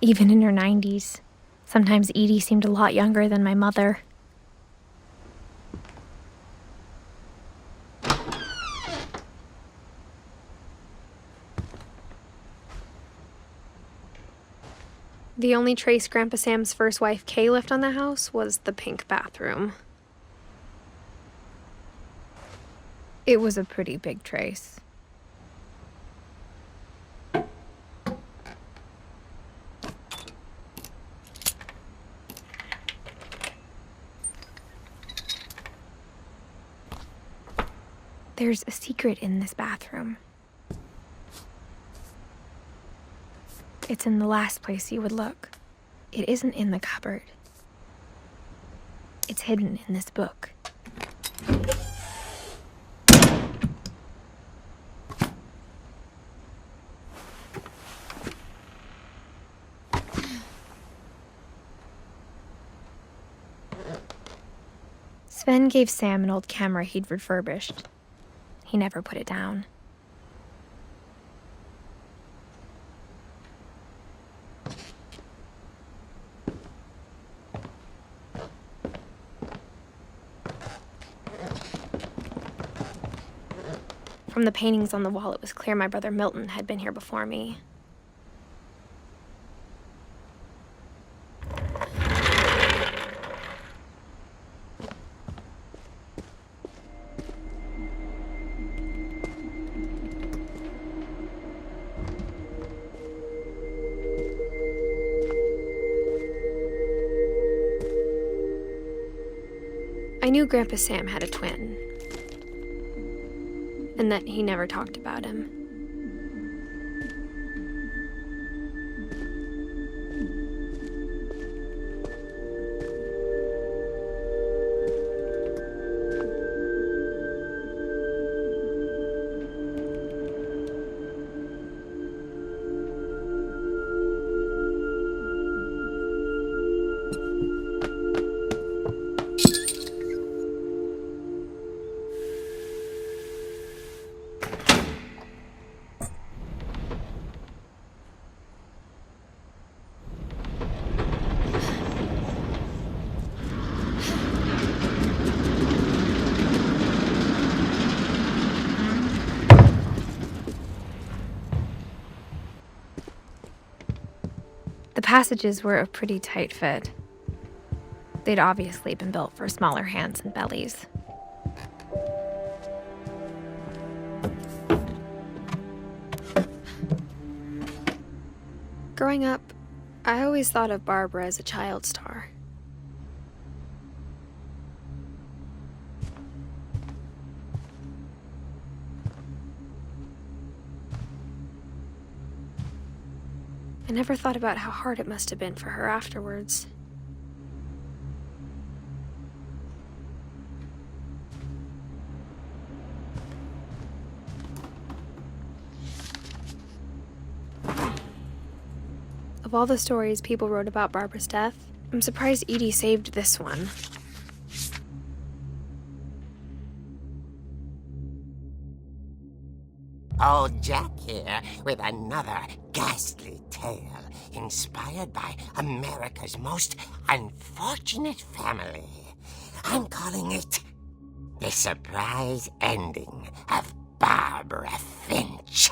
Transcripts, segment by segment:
even in her 90s. Sometimes Edie seemed a lot younger than my mother. The only trace Grandpa Sam's first wife, Kay, left on the house was the pink bathroom. It was a pretty big trace. There's a secret in this bathroom. It's in the last place you would look. It isn't in the cupboard. It's hidden in this book. Sven gave Sam an old camera he'd refurbished. He never put it down. From the paintings on the wall, it was clear my brother Milton had been here before me. I knew Grandpa Sam had a twin, and that he never talked about him. The passages were a pretty tight fit. They'd obviously been built for smaller hands and bellies. Growing up, I always thought of Barbara as a child star. I never thought about how hard it must have been for her afterwards. Of all the stories people wrote about Barbara's death, I'm surprised Edie saved this one. Old Jack here with another ghastly tale inspired by America's most unfortunate family. I'm calling it The Surprise Ending of Barbara Finch.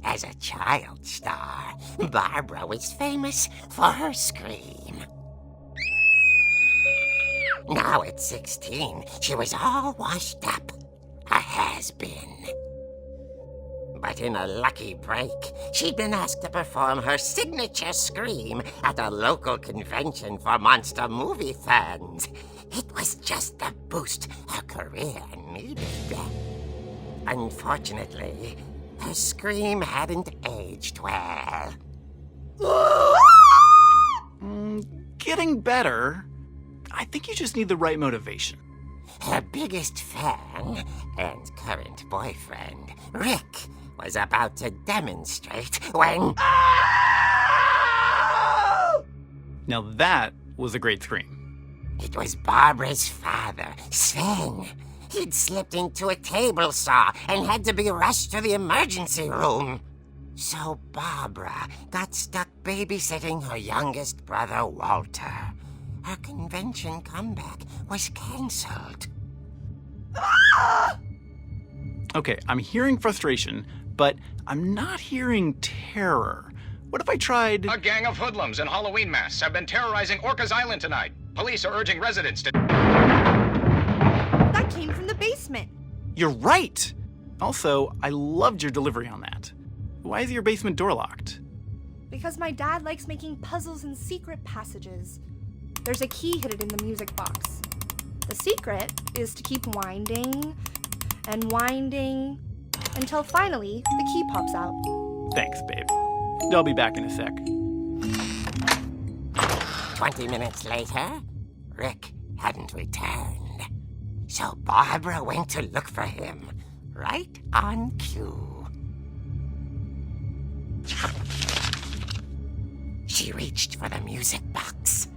As a child star, Barbara was famous for her scream. Now at 16, she was all washed up. A has-been. But in a lucky break, she'd been asked to perform her signature scream at a local convention for monster movie fans. It was just the boost her career needed. Unfortunately, her scream hadn't aged well. Getting better. I think you just need the right motivation. Her biggest fan and current boyfriend, Rick, was about to demonstrate when... Now that was a great scream. It was Barbara's father, Sven. He'd slipped into a table saw and had to be rushed to the emergency room. So Barbara got stuck babysitting her youngest brother, Walter. Her convention comeback was cancelled. Okay, I'm hearing frustration, but I'm not hearing terror. What if I tried... A gang of hoodlums in Halloween masks have been terrorizing Orcas Island tonight. Police are urging residents to... That came from the basement. You're right! Also, I loved your delivery on that. Why is your basement door locked? Because my dad likes making puzzles and secret passages. There's a key hidden in the music box. The secret is to keep winding and winding until finally the key pops out. Thanks, babe. I'll be back in a sec. 20 minutes later, Rick hadn't returned. So Barbara went to look for him, right on cue. She reached for the music box.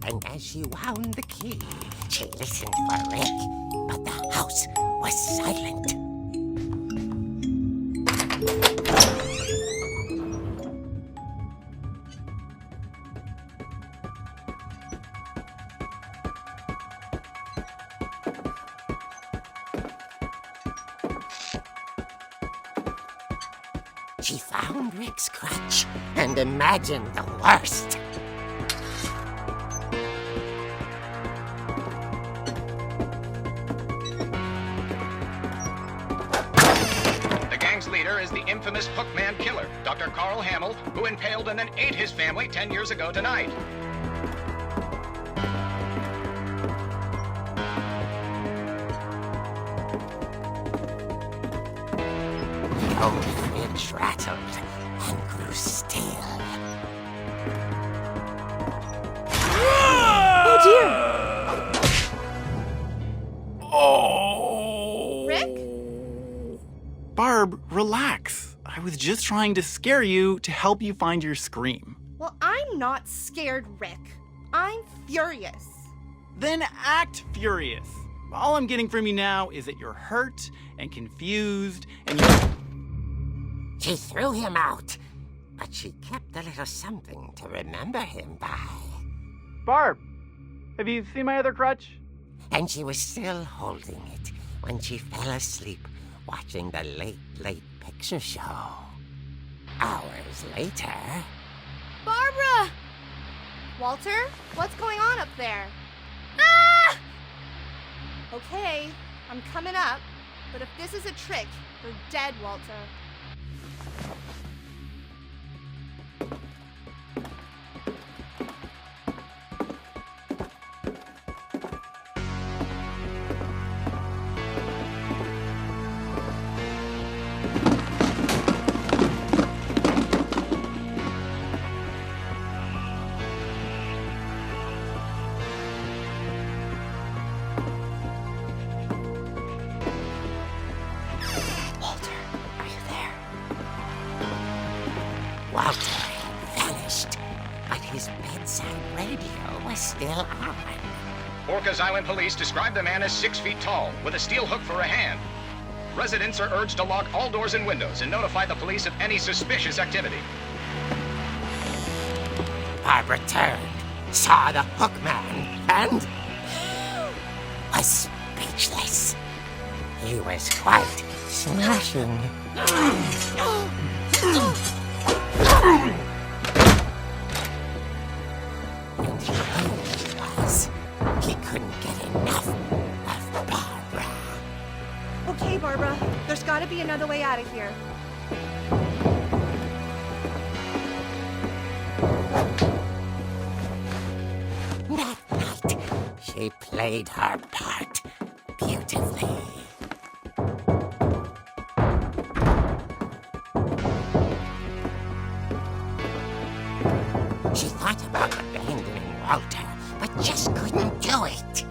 And as she wound the key, she listened for Rick, but the house was silent. She found Rick's crutch and imagined the worst. The gang's leader is the infamous Hookman killer, Dr. Carl Hamill, who impaled and then ate his family 10 years ago tonight. The old fridge rattled and grew still. Oh dear! Oh! Rick? Barb, relax. I was just trying to scare you to help you find your scream. Well, I'm not scared, Rick. I'm furious. Then act furious. All I'm getting from you now is that you're hurt and confused and you're... She threw him out, but she kept a little something to remember him by. Barb, have you seen my other crutch? And she was still holding it when she fell asleep watching the late picture show. Hours later... Barbara! Walter, what's going on up there? Ah! Okay, I'm coming up, but if this is a trick, you're dead, Walter. Walter had vanished, but his bedside radio was still on. Orcas Island police describe the man as 6 feet tall, with a steel hook for a hand. Residents are urged to lock all doors and windows and notify the police of any suspicious activity. Barbara turned, saw the Hookman, and was speechless. He was quite smashing. And he was. He couldn't get enough of Barbara. Okay, Barbara, there's gotta be another way out of here. That night, she played her part beautifully. She thought about abandoning Walter, but just couldn't do it.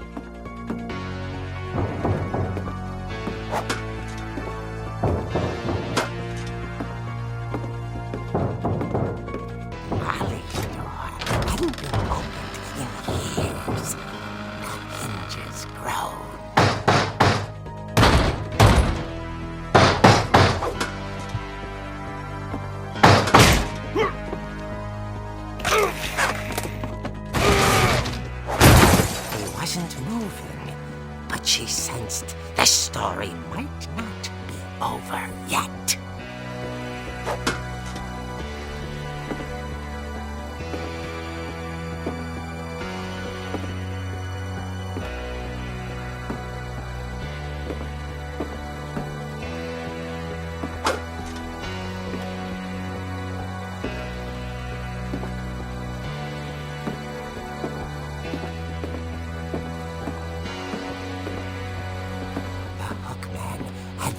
Molly's door hadn't been opened in years. The hinges groaned. honest, the story might not be over yet.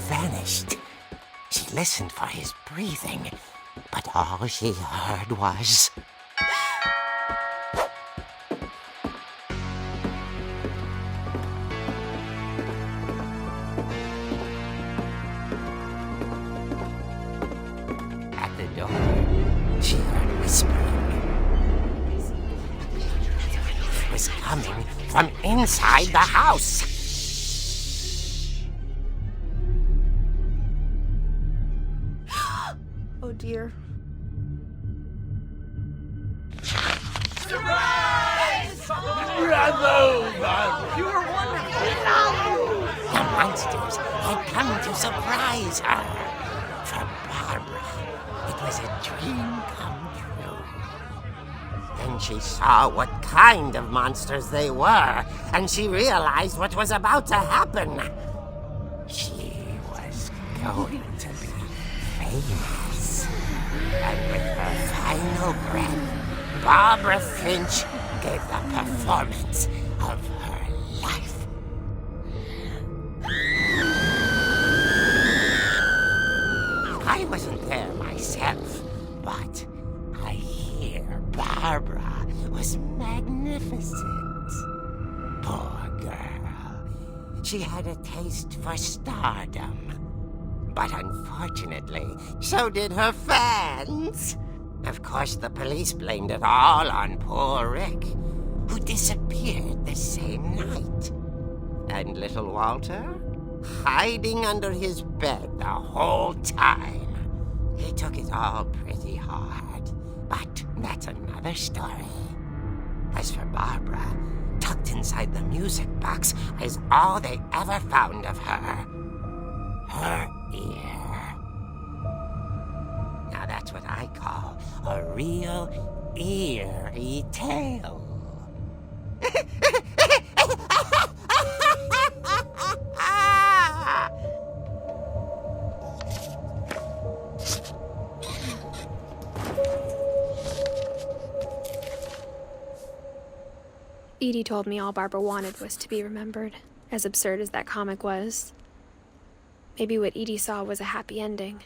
Vanished. She listened for his breathing, but all she heard was... At the door, she heard whispering. It was coming from inside the house. Oh dear. Surprise! Bravo, Barbara! You were wonderful! The monsters had come to surprise her. For Barbara, it was a dream come true. Then she saw what kind of monsters they were, and she realized what was about to happen. She was going to be famous. And with her final breath, Barbara Finch gave the performance of her life. I wasn't there myself, but I hear Barbara was magnificent. Poor girl. She had a taste for stardom. But unfortunately, so did her fans. Of course, the police blamed it all on poor Rick, who disappeared the same night. And little Walter, hiding under his bed the whole time. He took it all pretty hard, but that's another story. As for Barbara, tucked inside the music box is all they ever found of her. Her ear. Now that's what I call a real eerie tale. Edie told me all Barbara wanted was to be remembered, as absurd as that comic was. Maybe what Edie saw was a happy ending.